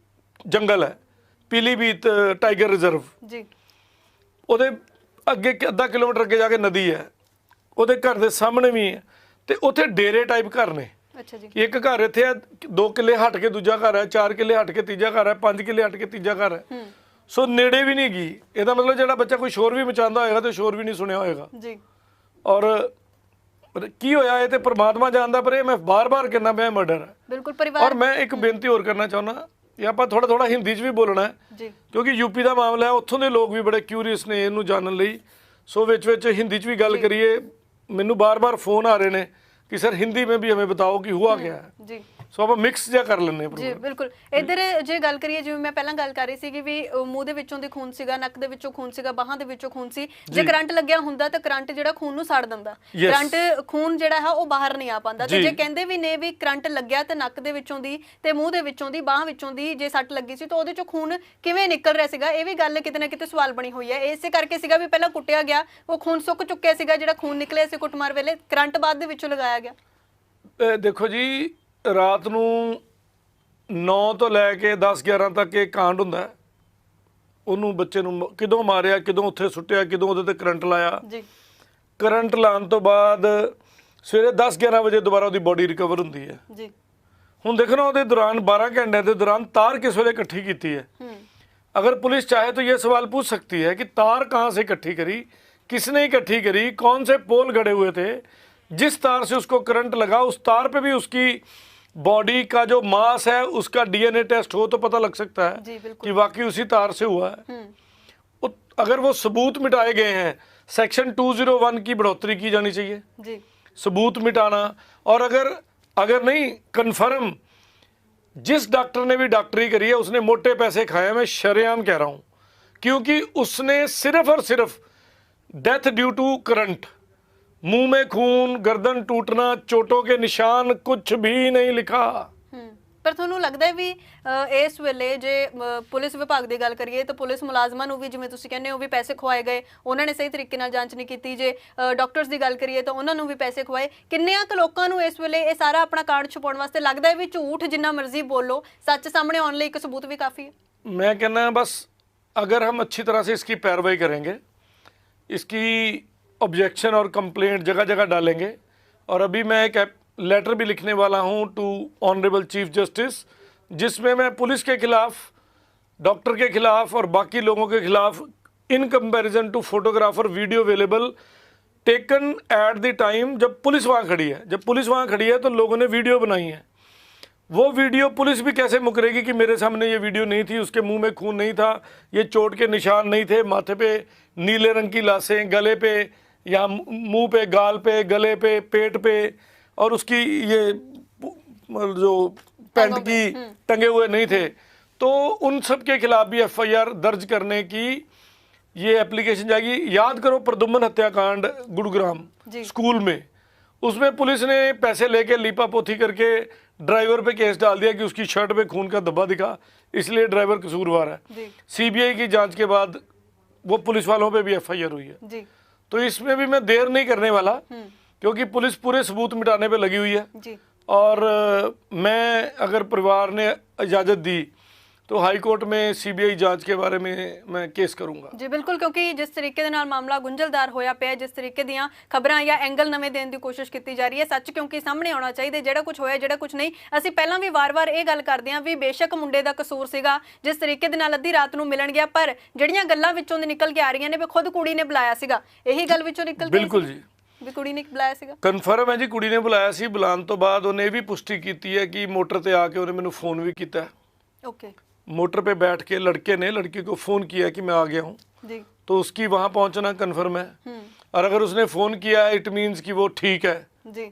ਜੰਗਲ ਹੈ, ਪੀਲੀਭੀਤ ਟਾਈਗਰ ਰਿਜ਼ਰਵ ਜੀ, ਉਹਦੇ ਅੱਗੇ ਅੱਧਾ ਕਿਲੋਮੀਟਰ ਅੱਗੇ ਜਾ ਕੇ ਨਦੀ ਹੈ, ਉਹਦੇ ਘਰ ਦੇ ਸਾਹਮਣੇ ਵੀ ਹੈ, ਤੇ ਉੱਥੇ ਡੇਰੇ ਟਾਈਪ ਘਰ ਨੇ। ਅੱਛਾ ਜੀ। ਇੱਕ ਘਰ ਇੱਥੇ ਹੈ, 2 ਕਿੱਲੇ ਹਟ ਕੇ ਦੂਜਾ ਘਰ ਹੈ, 4 ਕਿੱਲੇ ਹਟ ਕੇ ਤੀਜਾ ਘਰ ਹੈ, 5 ਕਿੱਲੇ ਹਟ ਕੇ ਤੀਜਾ ਘਰ ਹੈ। ਸੋ ਨੇੜੇ ਵੀ ਨਹੀਂ ਗਈ। ਇਹਦਾ ਮਤਲਬ ਜਿਹੜਾ ਬੱਚਾ ਕੋਈ ਸ਼ੋਰ ਵੀ ਮਚਾਉਂਦਾ ਹੋਏਗਾ ਤੇ ਸ਼ੋਰ ਵੀ ਨਹੀਂ ਸੁਣਿਆ ਹੋਏਗਾ ਜੀ। ਔਰ ਕੀ ਹੋਇਆ ਇਹ ਤੇ ਪ੍ਰਮਾਤਮਾ ਜਾਣਦਾ, ਪਰ ਇਹ ਮੈਂ ਬਾਰ-ਬਾਰ ਕਹਿੰਦਾ ਪਿਆ ਮਰਡਰ ਹੈ ਬਿਲਕੁਲ ਪਰਿਵਾਰ। ਔਰ ਮੈਂ ਇੱਕ ਬੇਨਤੀ ਹੋਰ ਕਰਨਾ ਚਾਹੁੰਦਾ, ਇਹ ਆਪਾਂ ਥੋੜਾ ਹਿੰਦੀ 'ਚ ਵੀ ਬੋਲਣਾ ਹੈ ਜੀ, ਕਿਉਂਕਿ ਯੂਪੀ ਦਾ ਮਾਮਲਾ ਹੈ, ਉੱਥੋਂ ਦੇ ਲੋਕ ਵੀ ਬੜੇ ਕਿਊਰੀਅਸ ਨੇ ਇਹਨੂੰ ਜਾਣਨ ਲਈ। ਸੋ ਵਿੱਚ ਹਿੰਦੀ 'ਚ ਵੀ ਗੱਲ ਕਰੀਏ। ਮੈਨੂੰ ਬਾਰ-ਬਾਰ ਫੋਨ ਆ ਰਹੇ ਨੇ कि सर हिंदी में भी हमें बताओ कि हुआ क्या है जी। ਸੋ ਆਪਾਂ ਮਿਕਸ ਜਿਹਾ ਕਰ ਲੈਂਦੇ ਹਾਂ ਜੀ ਬਿਲਕੁਲ। ਇੱਧਰ ਜੇ ਗੱਲ ਕਰੀਏ, ਜਿਵੇਂ ਮੈਂ ਪਹਿਲਾਂ ਗੱਲ ਕਰ ਰਹੀ ਸੀ ਕਿ ਵੀ ਮੂੰਹ ਦੇ ਵਿੱਚੋਂ ਦੀ ਖੂਨ ਸੀਗਾ, ਨੱਕ ਦੇ ਵਿੱਚੋਂ ਖੂਨ ਸੀਗਾ, ਬਾਹਾਂ ਦੇ ਵਿੱਚੋਂ ਖੂਨ ਸੀ। ਜੇ ਕਰੰਟ ਲੱਗਿਆ ਹੁੰਦਾ ਤਾਂ ਕਰੰਟ ਜਿਹੜਾ ਖੂਨ ਨੂੰ ਸਾੜ ਦਿੰਦਾ, ਕਰੰਟ ਖੂਨ ਜਿਹੜਾ ਹੈ ਉਹ ਬਾਹਰ ਨਹੀਂ ਆ ਪਾਉਂਦਾ। ਤੇ ਜੇ ਕਹਿੰਦੇ ਵੀ ਨੇ ਵੀ ਕਰੰਟ ਲੱਗਿਆ ਤੇ ਨੱਕ ਦੇ ਵਿੱਚੋਂ ਦੀ ਤੇ ਮੂੰਹ ਦੇ ਵਿੱਚੋਂ ਦੀ, ਬਾਹਾਂ ਵਿੱਚੋਂ ਦੀ ਜੇ ਸੱਟ ਲੱਗੀ ਸੀ ਤਾਂ ਉਹਦੇ ਚੋਂ ਖੂਨ ਕਿਵੇਂ ਨਿਕਲ ਰਿਹਾ ਸੀਗਾ, ਇਹ ਵੀ ਗੱਲ ਕਿਤੇ ਨਾ ਕਿਤੇ ਸਵਾਲ ਬਣੀ ਹੋਈ ਹੈ। ਇਸੇ ਕਰਕੇ ਸੀਗਾ ਵੀ ਪਹਿਲਾਂ ਕੁੱਟਿਆ ਗਿਆ, ਉਹ ਖੂਨ ਸੁੱਕ ਚੁੱਕਿਆ ਸੀਗਾ, ਜਿਹੜਾ ਖੂਨ ਨਿਕਲਿਆ ਸੀ ਕੁੱਟਮਾਰ ਵੇਲੇ, ਕਰੰਟ ਬਾਅਦ ਦੇ ਵਿੱਚੋਂ ਲਗਾਇਆ ਗਿਆ। ਦੇਖੋ ਜੀ, ਰਾਤ ਨੂੰ 9 ਤੋਂ ਲੈ ਕੇ 10-11 ਤੱਕ ਇਹ ਕਾਂਡ ਹੁੰਦਾ। ਉਹਨੂੰ ਬੱਚੇ ਨੂੰ ਕਿਦੋਂ ਮਾਰਿਆ, ਕਿਦੋਂ ਉੱਥੇ ਸੁੱਟਿਆ, ਕਿਦੋਂ ਉਹਦੇ ਤੇ ਕਰੰਟ ਲਾਇਆ ਜੀ। ਕਰੰਟ ਲਾਉਣ ਤੋਂ ਬਾਅਦ ਸਵੇਰੇ 10-11 ਵਜੇ ਦੁਬਾਰਾ ਉਹਦੀ ਬੋਡੀ ਰਿਕਵਰ ਹੁੰਦੀ ਹੈ ਜੀ। ਹੁਣ ਦੇਖੋ ना ਉਹਦੇ ਦੌਰਾਨ 12 घंटे ਦੇ ਦੌਰਾਨ ਤਾਰ ਕਿਸ ਵੇਲੇ ਇਕੱਠੀ ਕੀਤੀ ਹੈ। अगर पुलिस चाहे तो ये सवाल पूछ सकती है कि तार कहाँ से इकट्ठी करी, किसने इकट्ठी करी, कौन से पोल गड़े हुए थे, जिस तार से उसको करंट लगा उस तार पे भी उसकी बॉडी का जो मास है उसका डीएनए टेस्ट हो तो पता लग सकता है कि वाकई उसी तार से हुआ है। अगर वो सबूत मिटाए गए हैं, सेक्शन 201 की बढ़ोतरी की जानी चाहिए, सबूत मिटाना। और अगर नहीं कन्फर्म, जिस डॉक्टर ने भी डॉक्टरी करी है उसने मोटे पैसे खाए, मैं शरेआम कह रहा हूं, क्योंकि उसने सिर्फ और सिर्फ डेथ ड्यू टू करंट, मुंह में खून, गर्दन टूटना, चोटों के निशान कुछ भी नहीं लिखा। ਪਰ ਤੁਹਾਨੂੰ ਲੱਗਦਾ ਹੈ ਵੀ ਇਸ ਵੇਲੇ ਜੇ ਪੁਲਿਸ ਵਿਭਾਗ ਦੀ ਗੱਲ ਕਰੀਏ ਤਾਂ ਪੁਲਿਸ ਮੁਲਾਜ਼ਮਾਂ ਨੂੰ ਵੀ ਜਿਵੇਂ ਤੁਸੀਂ ਕਹਿੰਦੇ ਹੋ ਵੀ ਪੈਸੇ ਖਵਾਏ ਗਏ, ਉਹਨਾਂ ਨੇ ਸਹੀ ਤਰੀਕੇ ਨਾਲ ਜਾਂਚ ਨਹੀਂ ਕੀਤੀ। ਜੇ ਡਾਕਟਰਸ ਦੀ ਗੱਲ ਕਰੀਏ ਤਾਂ ਉਹਨਾਂ ਨੂੰ ਵੀ ਪੈਸੇ ਖਵਾਏ। ਕਿੰਨਿਆਂ ਕੁ ਲੋਕਾਂ ਨੂੰ ਇਸ ਵੇਲੇ ਇਹ ਸਾਰਾ ਆਪਣਾ ਕਾਰਡ ਛੁਪਾਉਣ ਵਾਸਤੇ ਲੱਗਦਾ ਹੈ ਵੀ ਝੂਠ ਜਿੰਨਾ ਮਰਜ਼ੀ ਬੋਲੋ, ਸੱਚ ਸਾਹਮਣੇ ਆਉਣ ਲਈ ਇੱਕ ਸਬੂਤ ਵੀ ਕਾਫੀ है? मैं कहना है बस अगर हम अच्छी तरह से इसकी पैरवाई करेंगे, इसकी ऑब्जेक्शन और कंप्लेंट जगह जगह डालेंगे, और अभी मैं एक लेटर भी लिखने वाला हूं टू ऑनरेबल चीफ जस्टिस, जिसमें मैं पुलिस के खिलाफ, डॉक्टर के खिलाफ और बाकी लोगों के खिलाफ in comparison to photographer video available taken at the time जब पुलिस वहाँ खड़ी है, जब पुलिस वहाँ खड़ी है तो लोगों ने वीडियो बनाई है। वो वीडियो पुलिस भी कैसे मुकरेगी कि मेरे सामने ये वीडियो नहीं थी, उसके मुंह में खून नहीं था, ये चोट के निशान नहीं थे, माथे पे नीले रंग की लाशें, गले पे या मुंह पे, गाल पे, गले पे, पेट पे, और उसकी ये जो पैंट की टंगे हुए नहीं थे। तो उन सब के खिलाफ भी एफआईआर दर्ज करने की ये एप्लीकेशन जाएगी। याद करो प्रदुम्न हत्याकांड गुरुग्राम स्कूल में, उसमें पुलिस ने पैसे लेके लीपा पोथी करके ड्राइवर पे केस डाल दिया कि उसकी शर्ट पे खून का धब्बा दिखा, इसलिए ड्राइवर कसूरवार है। सीबीआई की जांच के बाद वो पुलिस वालों पे भी एफआईआर हुई है। तो इसमें भी मैं देर नहीं करने वाला, क्योंकि पुलिस पूरे सबूत मिटाने पे लगी हुई है। और मैं अगर परिवार ने इजाज़त दी तो हाई कोर्ट में सीबीआई जांच के बारे में मैं केस करूंगा। जी बिल्कुल, क्योंकि जिस तरीके ਦੇ ਨਾਲ ਮਾਮਲਾ ਗੁੰਝਲਦਾਰ ਹੋਇਆ ਪਿਆ, ਜਿਸ ਤਰੀਕੇ ਦੀਆਂ ਖਬਰਾਂ ਜਾਂ ਐਂਗਲ ਨਵੇਂ ਦੇਣ ਦੀ ਕੋਸ਼ਿਸ਼ ਕੀਤੀ ਜਾ ਰਹੀ ਹੈ, ਸੱਚ ਕਿਉਂਕਿ ਸਾਹਮਣੇ ਆਉਣਾ ਚਾਹੀਦਾ, ਜਿਹੜਾ ਕੁਝ ਹੋਇਆ ਜਿਹੜਾ ਕੁਝ ਨਹੀਂ। ਅਸੀਂ ਪਹਿਲਾਂ ਵੀ ਵਾਰ-ਵਾਰ ਇਹ ਗੱਲ ਕਰਦੇ ਹਾਂ ਵੀ ਬੇਸ਼ੱਕ ਮੁੰਡੇ ਦਾ ਕਸੂਰ ਸੀਗਾ, ਜਿਸ ਤਰੀਕੇ ਦੇ ਨਾਲ ਅੱਧੀ ਰਾਤ ਨੂੰ ਮਿਲਣ ਗਿਆ, ਪਰ ਜਿਹੜੀਆਂ ਗੱਲਾਂ ਵਿੱਚੋਂ ਦੀ ਨਿਕਲ ਕੇ ਆ ਰਹੀਆਂ ਨੇ ਵੀ ਖੁਦ ਕੁੜੀ ਨੇ ਬੁਲਾਇਆ ਸੀਗਾ, ਇਹੀ ਗੱਲ ਵਿੱਚੋਂ ਨਿਕਲ ਕੇ ਬਿਲਕੁਲ ਜੀ ਵੀ ਕੁੜੀ ਨੇ ਬੁਲਾਇਆ ਸੀਗਾ। ਕਨਫਰਮ ਹੈ ਜੀ, ਕੁੜੀ ਨੇ ਬੁਲਾਇਆ ਸੀ। ਬੁਲਾਉਣ ਤੋਂ ਬਾਅਦ ਉਹਨੇ ਇਹ ਵੀ ਪੁਸ਼ਟੀ ਕੀਤੀ ਹੈ ਕਿ ਮੋਟਰ ਤੇ ਆ ਕੇ ਉਹਨੇ ਮੈਨੂੰ ਫੋਨ ਵੀ ਕੀਤਾ। ओके, मोटर पे बैठ के लड़के ने लड़की को फ़ोन किया कि मैं आ गया हूँ जी, तो उसकी वहाँ पहुँचना कन्फर्म है। और अगर उसने फ़ोन किया है इट मीन्स कि वो ठीक है जी।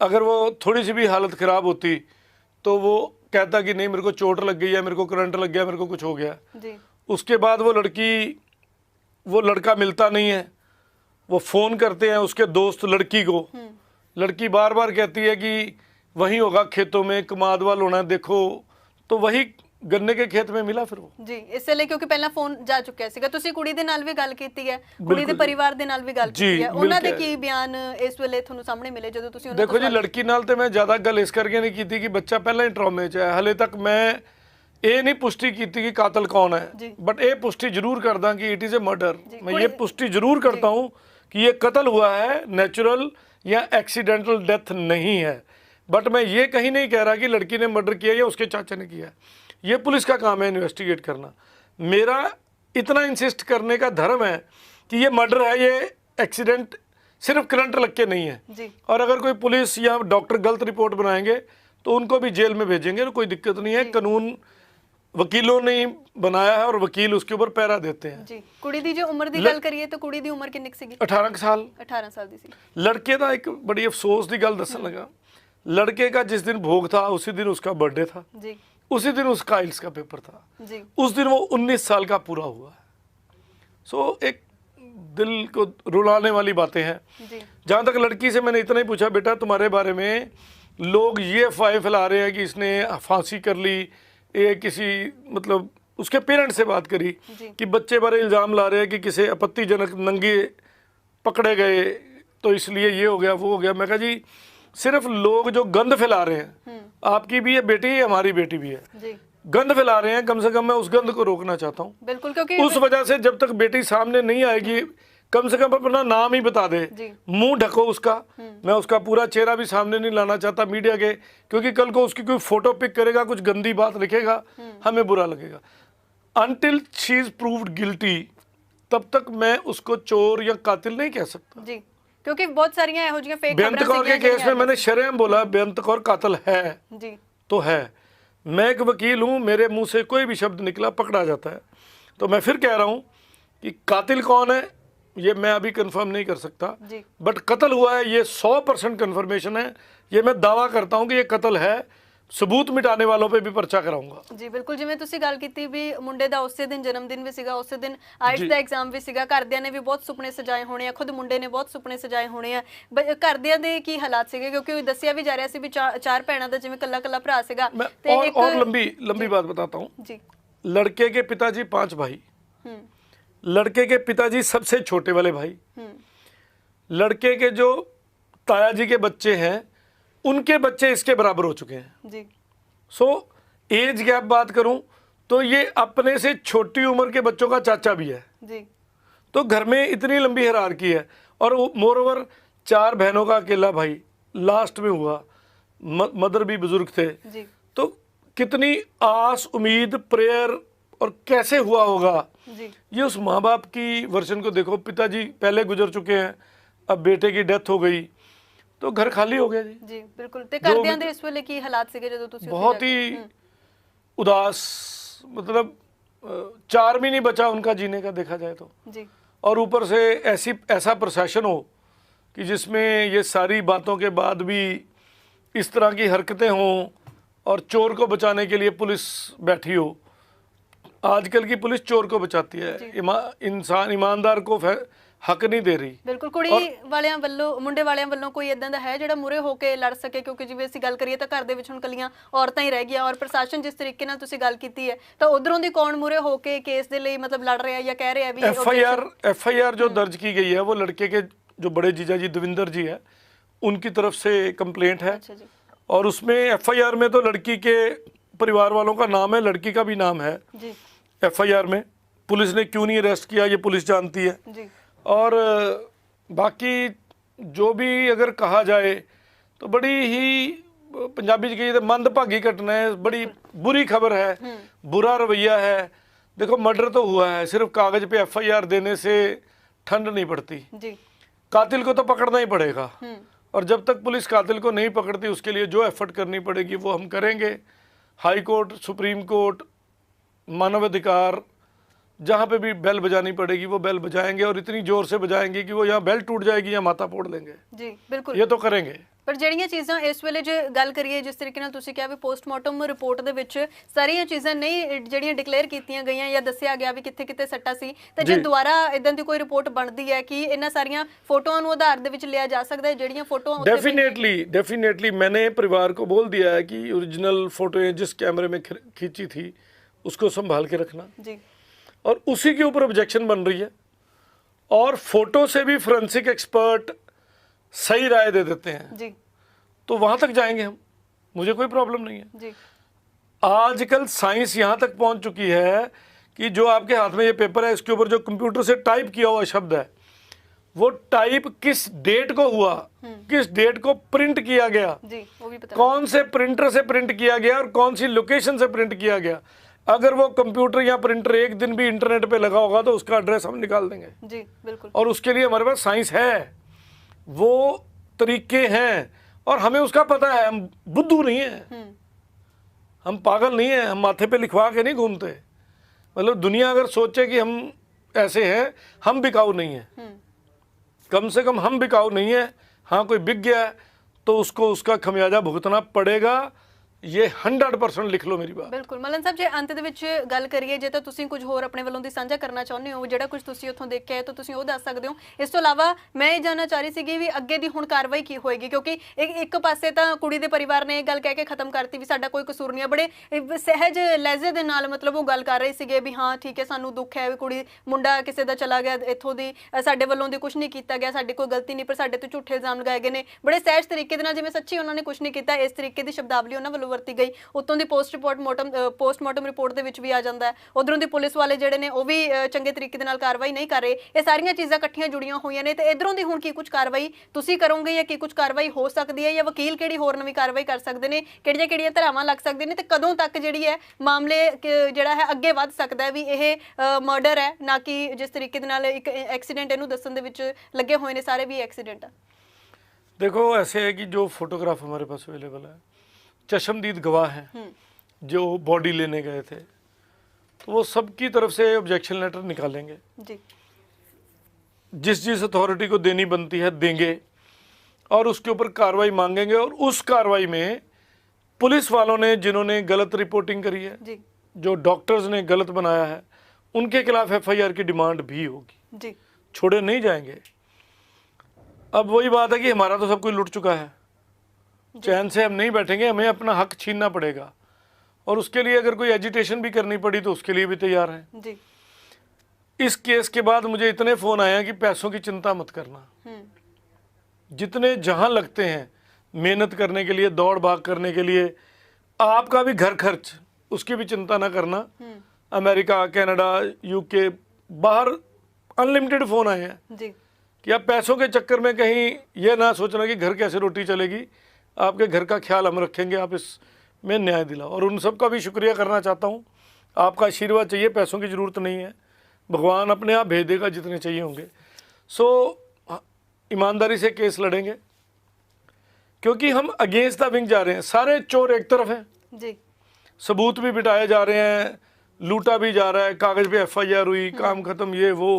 अगर वो थोड़ी सी भी हालत ख़राब होती तो वो कहता कि नहीं मेरे को चोट लग गई है, मेरे को करंट लग गया, मेरे को कुछ हो गया जी। उसके बाद वो लड़का मिलता नहीं है, वो फ़ोन करते हैं उसके दोस्त लड़की को, लड़की बार बार कहती है कि वहीं होगा खेतों में, कमाद वाल होना देखो, तो वही गन्ने के खेत में मिला फिर वो जी। इससे लिए क्योंकि पहला फोन जा चुका है, तुसी कुड़ी दे नाल भी गल कीती है, कुड़ी दे परिवार दे नाल भी गल कीती है, उन्हां दे की बयान इस वेले ਤੁਹਾਨੂੰ ਸਾਹਮਣੇ ਮਿਲੇ ਜਦੋਂ ਤੁਸੀਂ ਉਹਨਾਂ देखो जी लड़की नाल ते मैं ज़्यादा गल इस करके नहीं की कि बच्चा पहले ही ट्रॉमे च है। हले तक मैं ये नहीं पुष्टि की कि कातिल कौन है, बट ये पुष्टि जरूर करदा कि इट इज़ ए मर्डर। मैं ये पुष्टि जरूर करता हूँ कि ये कत्ल हुआ है, नेचुरल या एक्सीडेंटल डेथ नहीं है। बट मैं ये कहीं नहीं कह रहा कि लड़की ने मर्डर किया या उसके चाचा ने किया। ये पुलिस का काम है इन्वेस्टिगेट करना। मेरा इतना इंसिस्ट करने का धर्म है कि ये मर्डर है, ये एक्सीडेंट सिर्फ करंट लग के नहीं है जी। और अगर कोई पुलिस या डॉक्टर गलत रिपोर्ट बनाएंगे तो उनको भी जेल में भेजेंगे, कोई दिक्कत नहीं है। कानून वकीलों ने बनाया है और वकील उसके ऊपर पहरा देते हैं जी। कुड़ी दी जो उम्र दी गल करिए तो कुड़ी दी उम्र कितनी सी? 18 साल। 18 साल दी सी। लड़के का एक बड़ी अफसोस की गल दसन लगा, लड़के का जिस दिन भोग था उसी दिन उसका बर्थडे था जी, उसी दिन उसका आइल्स का पेपर था जी, उस दिन वो 19 साल का पूरा हुआ है। सो एक दिल को रुलाने वाली बातें हैं जी। जहाँ तक लड़की से मैंने इतना ही पूछा, बेटा तुम्हारे बारे में लोग ये अफवाहें फैला रहे हैं कि इसने फांसी कर ली, ये किसी मतलब उसके पेरेंट्स से बात करी कि बच्चे बारे इल्ज़ाम ला रहे हैं कि किसी आपत्तिजनक नंगे पकड़े गए तो इसलिए ये हो गया वो हो गया। मैं कहा जी सिर्फ लोग जो गंद फैला रहे हैं, आपकी भी है बेटी, हमारी बेटी भी है जी, गंद फैला रहे हैं, कम से कम मैं उस गंद को रोकना चाहता हूँ। बिल्कुल, क्योंकि उस वजह से जब तक बेटी सामने नहीं आएगी कम से कम अपना नाम ही बता दे, जी। मुंह ढको उसका। मैं उसका पूरा चेहरा भी सामने नहीं लाना चाहता मीडिया के, क्योंकि कल को उसकी कोई फोटो पिक करेगा, कुछ गंदी बात लिखेगा, हमें बुरा लगेगा। Until she is proved guilty, तब तक मैं उसको चोर या कातिल नहीं कह सकता जी, क्योंकि बहुत सारियां ਇਹੋ ਜਿਹੀਆਂ फेक बेअंत कौर के केस में मैंने शरेआम बोला बेअंत कौर कातिल है जी। तो है। मैं एक वकील हूँ, मेरे मुंह से कोई भी शब्द निकला पकड़ा जाता है। तो मैं फिर कह रहा हूँ कि कातिल कौन है ये मैं अभी कंफर्म नहीं कर सकता, जी। बट कत्ल हुआ है ये 100% कंफर्मेशन है। ये मैं दावा करता हूँ कि ये कत्ल है। सबूत मिटाने वालों पे भी पर्चा कराऊंगा। ਜੀ ਬਿਲਕੁਲ, ਜਿਵੇਂ ਤੁਸੀਂ ਗੱਲ ਕੀਤੀ ਵੀ ਮੁੰਡੇ ਦਾ ਉਸੇ ਦਿਨ ਜਨਮ ਦਿਨ ਵੀ ਸੀਗਾ, ਉਸੇ ਦਿਨ ਆਇਲਟਸ ਦਾ ਐਗਜ਼ਾਮ ਵੀ ਸੀਗਾ, ਘਰਦਿਆਂ ਨੇ ਵੀ ਬਹੁਤ ਸੁਪਨੇ ਸਜਾਏ ਹੋਣੇ ਆ, ਖੁਦ ਮੁੰਡੇ ਨੇ ਬਹੁਤ ਸੁਪਨੇ ਸਜਾਏ ਹੋਣੇ ਆ। ਘਰਦਿਆਂ ਦੇ ਕੀ ਹਾਲਾਤ ਸੀਗੇ, ਕਿਉਂਕਿ ਦੱਸਿਆ ਵੀ ਜਾ ਰਿਹਾ ਸੀ ਵੀ ਚਾਰ ਭੈਣਾਂ ਦਾ ਜਿਵੇਂ ਕੱਲਾ ਕੱਲਾ ਭਰਾ ਸੀਗਾ मैं और लंबी बात बताता हूँ। जी। लड़के के पिताजी 5 भाई, लड़के के पिताजी सबसे छोटे वाले भाई, लड़के के जो ताया जी के बच्चे हैं उनके बच्चे इसके बराबर हो चुके हैं। जी। सो एज गैप बात करूं तो ये अपने से छोटी उम्र के बच्चों का चाचा भी है। जी। तो घर में इतनी लंबी हिरारकी है, और मोर ओवर 4 बहनों का अकेला भाई लास्ट में हुआ, मदर भी बुजुर्ग थे। जी। तो कितनी आस उम्मीद प्रेयर और कैसे हुआ होगा। जी। ये उस माँ बाप की वर्जन को देखो, पिताजी पहले गुजर चुके हैं, अब बेटे की डेथ हो गई तो घर खाली हो गया जी। जी बिल्कुल। ਤੇ ਘਰਦਿਆਂ ਦੇ ਇਸ ਵੇਲੇ ਕੀ ਹਾਲਾਤ ਸੀਗੇ ਜਦੋਂ ਤੁਸੀਂ ਉੱਥੇ बहुत ही उदास, मतलब 4 भी नहीं बचा उनका जीने का देखा जाए तो। जी। और ऊपर से ऐसा प्रशासन हो कि जिसमें ये सारी बातों के बाद भी इस तरह की हरकतें हों, और चोर को बचाने के लिए पुलिस बैठी हो। आजकल की पुलिस चोर को बचाती है, इंसान ईमानदार को हक नहीं दे रही। ਬਿਲਕੁਲ। ਕੁੜੀ ਵਾਲਿਆਂ ਵੱਲੋਂ ਮੁੰਡੇ ਵਾਲਿਆਂ ਵੱਲੋਂ ਕੋਈ ਇਦਾਂ ਦਾ ਹੈ ਜਿਹੜਾ ਮੂਰੇ ਹੋ ਕੇ ਲੜ ਸਕੇ, ਕਿਉਂਕਿ ਜਿਵੇਂ ਅਸੀਂ ਗੱਲ ਕਰੀਏ ਤਾਂ ਘਰ ਦੇ ਵਿੱਚ ਹੁਣ ਕੱਲੀਆਂ ਔਰਤਾਂ ਹੀ ਰਹਿ ਗਈਆਂ, ਔਰ ਪ੍ਰਸ਼ਾਸਨ ਜਿਸ ਤਰੀਕੇ ਨਾਲ ਤੁਸੀਂ ਗੱਲ ਕੀਤੀ ਹੈ ਤਾਂ ਉਧਰੋਂ ਦੀ ਕੌਣ ਮੂਰੇ ਹੋ ਕੇ ਕੇਸ ਦੇ ਲਈ ਮਤਲਬ ਲੜ ਰਿਹਾ ਜਾਂ ਕਹਿ ਰਿਹਾ ਵੀ एफआईआर जो दर्ज की गई है वो लड़के के जो बड़े जीजा जी देविंदर जी है उनकी तरफ से कंप्लेंट है। अच्छा जी। और उसमें एफआईआर में तो लड़की के परिवार वालों का नाम है, लड़की का भी नाम है जी। एफआईआर में। पुलिस ने क्यों नहीं अरेस्ट किया ये पुलिस जानती है। जी। और बाकी जो भी अगर कहा जाए तो बड़ी ही पंजाबी जी कही मंदभागी घटना है, बड़ी बुरी खबर है, बुरा रवैया है। देखो मर्डर तो हुआ है, सिर्फ कागज पे एफआईआर देने से ठंड नहीं पड़ती। जी। कातिल को तो पकड़ना ही पड़ेगा, और जब तक पुलिस कातिल को नहीं पकड़ती उसके लिए जो एफर्ट करनी पड़ेगी वो हम करेंगे। हाई कोर्ट, सुप्रीम कोर्ट, मानवाधिकार, जहाँ पे भी बेल बजानी पड़ेगी वो बेल बजाएंगे, और इतनी जोर से बजाएंगे कि वो यहाँ बेल टूट जाएगी या माथा फोड़ लेंगे। जी बिल्कुल। ये तो करेंगे। ਪਰ ਜਿਹੜੀਆਂ ਚੀਜ਼ਾਂ ਇਸ ਵੇਲੇ ਜੇ ਗੱਲ ਕਰੀਏ, ਜਿਸ ਤਰੀਕੇ ਨਾਲ ਤੁਸੀਂ ਕਿਹਾ ਵੀ ਪੋਸਟਮਾਰਟਮ ਰਿਪੋਰਟ ਦੇ ਵਿੱਚ ਸਾਰੀਆਂ ਚੀਜ਼ਾਂ ਨਹੀਂ ਜਿਹੜੀਆਂ ਡਿਕਲੇਅਰ ਕੀਤੀਆਂ ਗਈਆਂ ਜਾਂ ਦੱਸਿਆ ਗਿਆ ਵੀ ਕਿੱਥੇ ਕਿੱਥੇ ਸੱਟਾ ਸੀ, ਤਾਂ ਜੇ ਦੁਬਾਰਾ ਇਦਾਂ ਦੀ ਕੋਈ ਰਿਪੋਰਟ ਬਣਦੀ ਹੈ ਕਿ ਇਹਨਾਂ ਸਾਰੀਆਂ ਫੋਟੋਆਂ ਨੂੰ ਆਧਾਰ ਦੇ ਵਿੱਚ ਲਿਆ ਜਾ ਸਕਦਾ ਹੈ ਜਿਹੜੀਆਂ ਫੋਟੋਆਂ डेफिनेटली मैंने परिवार को बोल दिया है कि ओरिजिनल फोटो जिस कैमरे में खींची थी उसको संभाल के रखना जी। और उसी के ऊपर ऑब्जेक्शन बन रही है, और फोटो से भी फोरेंसिक एक्सपर्ट सही राय दे देते हैं जी। तो वहां तक जाएंगे हम, मुझे कोई प्रॉब्लम नहीं है। जी। आजकल साइंस यहां तक पहुंच चुकी है कि जो आपके हाथ में ये पेपर है इसके ऊपर जो कंप्यूटर से टाइप किया हुआ शब्द है वो टाइप किस डेट को हुआ, किस डेट को प्रिंट किया गया, जी, वो भी पता कौन से प्रिंटर से प्रिंट किया गया और कौन सी लोकेशन से प्रिंट किया गया। अगर वो कंप्यूटर या प्रिंटर एक दिन भी इंटरनेट पे लगा होगा तो उसका एड्रेस हम निकाल देंगे। जी बिल्कुल। और उसके लिए हमारे पास साइंस है, वो तरीके हैं, और हमें उसका पता है। हम बुद्धू नहीं है, हम पागल नहीं है, हम माथे पे लिखवा के नहीं घूमते। मतलब दुनिया अगर सोचे कि हम ऐसे हैं, हम बिकाऊ नहीं है, कम से कम हम बिकाऊ नहीं है। हाँ कोई बिक गया है तो उसको उसका खमियाजा भुगतना पड़ेगा, ये 100% ਲਿਖ ਲਓ ਮੇਰੀ ਬਾਤ। ਬਿਲਕੁਲ। ਮਲਨ ਸਾਹਿਬ, ਜੇ ਅੰਤ ਦੇ ਵਿੱਚ ਗੱਲ ਕਰੀਏ, ਜੇ ਤਾਂ ਤੁਸੀਂ ਕੁਝ ਹੋਰ ਆਪਣੇ ਵੱਲੋਂ ਦੀ ਸਾਂਝਾ ਕਰਨਾ ਚਾਹੁੰਦੇ ਹੋ, ਜਿਹੜਾ ਕੁਝ ਤੁਸੀਂ ਉੱਥੋਂ ਦੇਖਿਆ ਹੈ ਤਾਂ ਤੁਸੀਂ ਉਹ ਦੱਸ ਸਕਦੇ ਹੋ। ਇਸ ਤੋਂ ਇਲਾਵਾ ਮੈਂ ਇਹ ਜਾਣਨਾ ਚਾਹ ਰਹੀ ਸੀਗੀ ਵੀ ਅੱਗੇ ਦੀ ਹੁਣ ਕਾਰਵਾਈ ਕੀ ਹੋਏਗੀ, ਕਿਉਂਕਿ ਇੱਕ ਪਾਸੇ ਤਾਂ ਕੁੜੀ ਦੇ ਪਰਿਵਾਰ ਨੇ ਇਹ ਗੱਲ ਕਹਿ ਕੇ ਖਤਮ ਕਰਤੀ ਵੀ ਸਾਡਾ ਕੋਈ ਕਸੂਰ ਨਹੀਂ ਹੈ, ਬੜੇ ਸਹਿਜ ਲਹਿਜ਼ੇ ਦੇ ਨਾਲ ਮਤਲਬ ਉਹ ਗੱਲ ਕਰ ਰਹੇ ਸੀਗੇ ਵੀ ਹਾਂ ਠੀਕ ਹੈ ਸਾਨੂੰ ਦੁੱਖ ਹੈ ਵੀ ਕੁੜੀ ਮੁੰਡਾ ਕਿਸੇ ਦਾ ਚਲਾ ਗਿਆ ਇੱਥੋਂ ਦੀ, ਸਾਡੇ ਵੱਲੋਂ ਦੀ ਕੁਝ ਨਹੀਂ ਕੀਤਾ ਗਿਆ, ਸਾਡੀ ਕੋਈ ਗਲਤੀ ਨਹੀਂ, ਪਰ ਸਾਡੇ ਤੋਂ ਝੂਠੇ ਇਲਜ਼ਾਮ ਲਗਾਏ ਗਏ ਨੇ। ਬੜੇ ਸਹਿਜ ਤਰੀਕੇ ਦੇ ਨਾਲ, ਜਿਵੇਂ ਸੱਚੀ ਉਹਨਾਂ ਨੇ ਕੁਝ ਨਹੀਂ ਕੀਤਾ, ਇਸ ਤਰੀਕੇ ਦੀ ਸ਼ਬਦਾਵਲੀ ਉਹਨਾਂ ਵੱਲੋਂ ਵਰਤੀ ਗਈ, ਉੱਤੋਂ ਦੀ ਪੋਸਟਮਾਰਟਮ ਰਿਪੋਰਟ ਦੇ ਵਿੱਚ ਵੀ ਆ ਜਾਂਦਾ ਹੈ, ਉਧਰੋਂ ਦੀ ਪੁਲਿਸ ਵਾਲੇ ਜਿਹੜੇ ਨੇ ਉਹ ਵੀ ਚੰਗੇ ਤਰੀਕੇ ਦੇ ਨਾਲ ਕਾਰਵਾਈ ਨਹੀਂ ਕਰ ਰਹੇ। ਇਹ ਸਾਰੀਆਂ ਚੀਜ਼ਾਂ ਇਕੱਠੀਆਂ ਜੁੜੀਆਂ ਹੋਈਆਂ ਨੇ ਤੇ ਇਧਰੋਂ ਦੀ ਹੁਣ ਕੀ ਕੁਝ ਕਾਰਵਾਈ ਤੁਸੀਂ ਕਰੋਗੇ ਜਾਂ ਕੀ ਕੁਝ ਕਾਰਵਾਈ ਹੋ ਸਕਦੀ ਹੈ, ਜਾਂ ਵਕੀਲ ਕਿਹੜੀ ਹੋਰ ਨਵੀਂ ਕਾਰਵਾਈ ਕਰ ਸਕਦੇ ਨੇ, ਕਿਹੜੀਆਂ ਧਾਰਾਵਾਂ ਲੱਗ ਸਕਦੀਆਂ ਨੇ, ਤੇ ਕਦੋਂ ਤੱਕ ਜਿਹੜੀ ਹੈ ਮਾਮਲੇ ਜਿਹੜਾ ਹੈ ਅੱਗੇ ਵੱਧ ਸਕਦਾ ਹੈ ਵੀ ਇਹ ਮਰਡਰ ਹੈ ਨਾ ਕਿ ਜਿਸ ਤਰੀਕੇ ਦੇ ਨਾਲ ਇੱਕ ਐਕਸੀਡੈਂਟ ਇਹਨੂੰ ਦੱਸਣ ਦੇ ਵਿੱਚ ਲੱਗੇ ਹੋਏ ਨੇ ਸਾਰੇ ਵੀ एक्सीडेंट है। देखो ऐसे है कि जो फोटोग्राफ हमारे पास अवेलेबल है, चश्मदीद गवाह हैं जो बॉडी लेने गए थे, तो वो सबकी तरफ से ऑब्जेक्शन लेटर निकालेंगे जी, जिस अथॉरिटी को देनी बनती है देंगे और उसके ऊपर कार्रवाई मांगेंगे। और उस कार्रवाई में पुलिस वालों ने जिन्होंने गलत रिपोर्टिंग करी है जी, जो डॉक्टर्स ने गलत बनाया है, उनके खिलाफ FIR की डिमांड भी होगी जी, छोड़े नहीं जाएंगे। अब वही बात है कि हमारा तो सब कुछ लुट चुका है, चैन से हम नहीं बैठेंगे, हमें अपना हक छीनना पड़ेगा और उसके लिए अगर कोई एजिटेशन भी करनी पड़ी तो उसके लिए भी तैयार हैं जी। इस केस के बाद मुझे इतने फ़ोन आए हैं कि पैसों की चिंता मत करना, जितने जहाँ लगते हैं मेहनत करने के लिए, दौड़ भाग करने के लिए, आपका भी घर खर्च उसकी भी चिंता ना करना। अमेरिका, कनाडा, UK, बाहर अनलिमिटेड फ़ोन आए हैं जी, कि आप पैसों के चक्कर में कहीं ये ना सोचना कि घर कैसे रोटी चलेगी, आपके घर का ख्याल हम रखेंगे, आप इसमें न्याय दिलाओ। और उन सब का भी शुक्रिया करना चाहता हूँ, आपका आशीर्वाद चाहिए, पैसों की ज़रूरत नहीं है, भगवान अपने आप भेज देगा जितने चाहिए होंगे। सो ईमानदारी से केस लड़ेंगे क्योंकि हम अगेंस्ट द विंग जा रहे हैं। सारे चोर एक तरफ हैं जी, सबूत भी बिठाए जा रहे हैं, लूटा भी जा रहा है, कागज़ पे FIR हुई, काम ख़त्म, ये वो।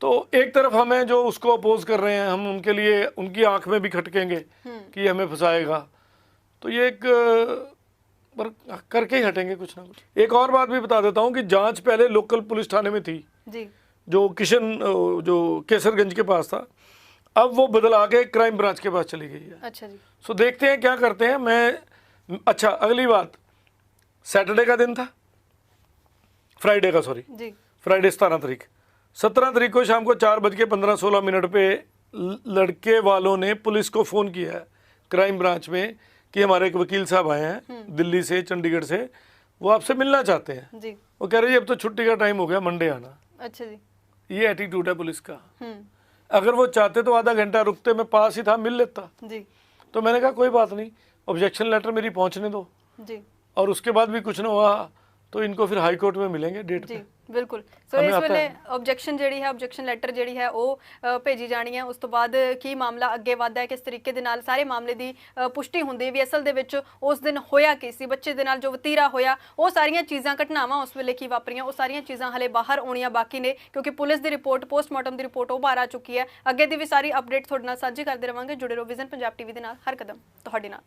तो एक तरफ हम हैं जो उसको अपोज कर रहे हैं, हम उनके लिए उनकी आंख में भी खटकेंगे कि ये हमें फंसाएगा, तो ये एक पर करके ही हटेंगे कुछ ना कुछ। एक और बात भी बता देता हूँ कि जांच पहले लोकल पुलिस थाने में थी जी, जो जो केसरगंज के पास था, अब वो बदला के क्राइम ब्रांच के पास चली गई है। अच्छा जी, सो देखते हैं क्या करते हैं। अच्छा, अगली बात, सैटरडे का दिन था, फ्राइडे का, सॉरी जी, फ्राइडे 17 तारीख, 17 तारीख को शाम को 4:15-16 पे लड़के वालों ने पुलिस को फ़ोन किया है क्राइम ब्रांच में कि हमारे एक वकील साहब आए हैं दिल्ली से, चंडीगढ़ से, वो आपसे मिलना चाहते हैं। जी, वो कह रहे जी अब तो छुट्टी का टाइम हो गया, मंडे आना। अच्छा जी, ये एटीट्यूड है पुलिस का। अगर वो चाहते तो आधा घंटा रुकते, मैं पास ही था, मिल लेता। जी, तो मैंने कहा कोई बात नहीं, ऑब्जेक्शन लेटर मेरी पहुंचने दो, जी, और उसके बाद भी कुछ ना हुआ तो इनको फिर हाई कोर्ट में मिलेंगे डेट जी, पे। बिल्कुल। सो इस वेले ऑब्जेक्शन ਜਿਹੜੀ ਹੈ, ऑब्जेक्शन ਲੈਟਰ ਜਿਹੜੀ ਹੈ ਉਹ ਭੇਜੀ ਜਾਣੀ ਹੈ। ਉਸ ਤੋਂ ਬਾਅਦ ਕੀ ਮਾਮਲਾ ਅੱਗੇ ਵਧਦਾ ਹੈ, ਕਿਸ ਤਰੀਕੇ ਦੇ ਨਾਲ ਸਾਰੇ ਮਾਮਲੇ ਦੀ ਪੁਸ਼ਟੀ ਹੁੰਦੀ ਹੈ ਵੀ ਅਸਲ ਦੇ ਵਿੱਚ ਉਸ ਦਿਨ ਹੋਇਆ ਕੀ ਸੀ, ਬੱਚੇ ਦੇ ਨਾਲ ਜੋ ਵਤੀਰਾ ਹੋਇਆ, ਉਹ ਸਾਰੀਆਂ ਚੀਜ਼ਾਂ, ਘਟਨਾਵਾਂ ਉਸ ਵੇਲੇ ਕੀ ਵਾਪਰੀਆਂ, ਉਹ ਸਾਰੀਆਂ ਚੀਜ਼ਾਂ ਹਲੇ ਬਾਹਰ ਆਉਣੀਆਂ ਬਾਕੀ ਨੇ ਕਿਉਂਕਿ ਪੁਲਿਸ ਦੀ ਰਿਪੋਰਟ, ਪੋਸਟਮਾਰਟਮ ਦੀ ਰਿਪੋਰਟ ਉਹ ਬਾਹਰ ਆ ਚੁੱਕੀ ਹੈ। ਅੱਗੇ ਦੀ ਵੀ ਸਾਰੀ ਅਪਡੇਟ ਤੁਹਾਡੇ ਨਾਲ ਸਾਂਝੀ ਕਰਦੇ ਰਵਾਂਗੇ। ਜੁੜੇ ਰਹੋ ਵਿਜ਼ਨ ਪੰਜਾਬ TV ਦੇ ਨਾਲ, ਹਰ ਕਦਮ ਤੁਹਾਡੇ ਨਾਲ।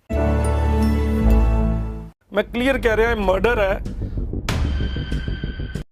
मैं क्लियर कह रहा है, मर्डर है,